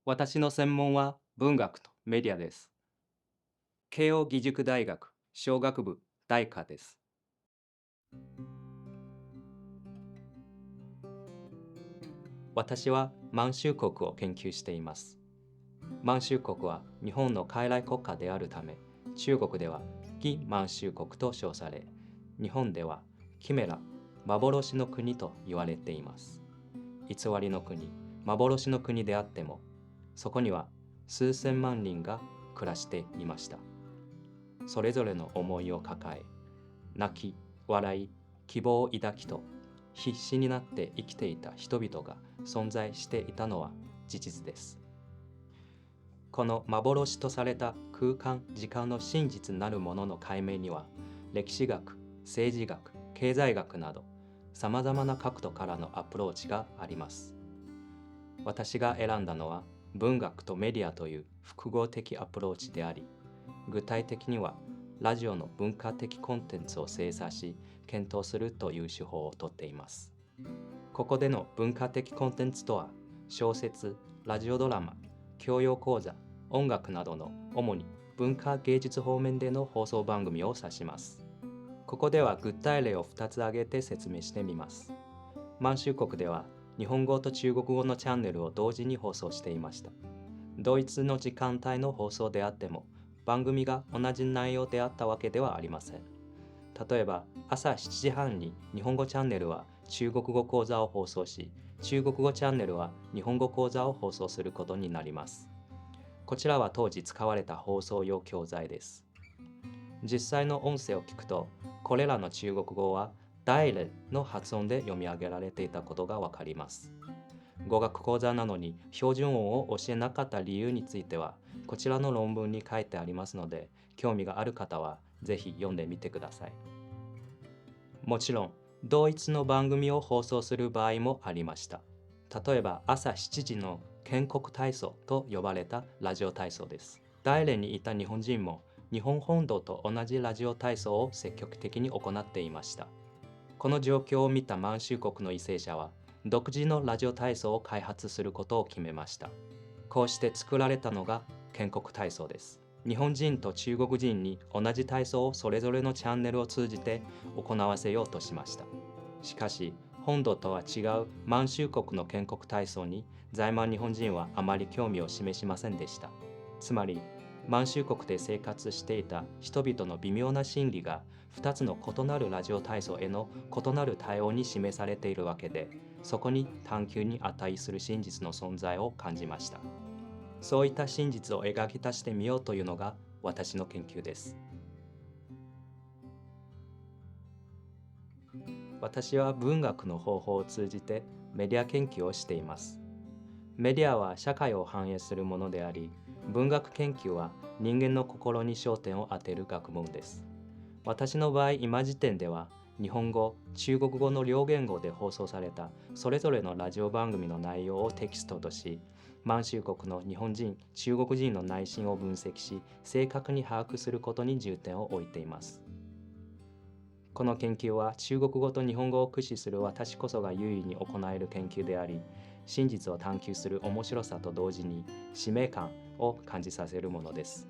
私の専門は文学とメディアです。慶應義塾大学商学部大課です。私は満州国を研究しています。満州国は日本の傀儡国家であるため、中国では魏満州国と称され、日本ではキメラ、幻の国と言われています。偽りの国、幻の国であっても、そこには数千万人が暮らしていました。それぞれの思いを抱え、泣き、笑い、希望を抱きと必死になって生きていた人々が存在していたのは事実です。この幻とされた空間・時間の真実なるものの解明には、歴史学、政治学、経済学など、さまざまな角度からのアプローチがあります。私が選んだのは、文学とメディアという複合的アプローチであり、具体的には、ラジオの文化的コンテンツを精査し、検討するという手法をとっています。ここでの文化的コンテンツとは、小説、ラジオドラマ、教養講座、音楽などの主に文化芸術方面での放送番組を指します。ここでは具体例を2つ挙げて説明してみます。満州国では日本語と中国語のチャンネルを同時に放送していました。同一の時間帯の放送であっても、番組が同じ内容であったわけではありません。例えば朝7時半に日本語チャンネルは中国語講座を放送し、中国語チャンネルは日本語講座を放送することになります。こちらは当時使われた放送用教材です。実際の音声を聞くと、これらの中国語は大連の発音で読み上げられていたことがわかります。語学講座なのに標準音を教えなかった理由については、こちらの論文に書いてありますので、興味がある方はぜひ読んでみてください。もちろん、同一の番組を放送する場合もありました。例えば朝7時の建国体操と呼ばれたラジオ体操です。大連にいた日本人も日本本土と同じラジオ体操を積極的に行っていました。この状況を見た満州国の為政者は、独自のラジオ体操を開発することを決めました。こうして作られたのが建国体操です。日本人と中国人に同じ体操をそれぞれのチャンネルを通じて行わせようとしました。しかし、本土とは違う満州国の建国体操に在満日本人はあまり興味を示しませんでした。つまり、満州国で生活していた人々の微妙な心理が2つの異なるラジオ体操への異なる対応に示されているわけで、そこに探求に値する真実の存在を感じました。そういった真実を描き出してみようというのが私の研究です。私は文学の方法を通じてメディア研究をしています。メディアは社会を反映するものであり、文学研究は人間の心に焦点を当てる学問です。私の場合、今時点では日本語、中国語の両言語で放送されたそれぞれのラジオ番組の内容をテキストとし、満州国の日本人、中国人の内心を分析し、正確に把握することに重点を置いています。この研究は中国語と日本語を駆使する私こそが優位に行える研究であり、真実を探求する面白さと同時に使命感を感じさせるものです。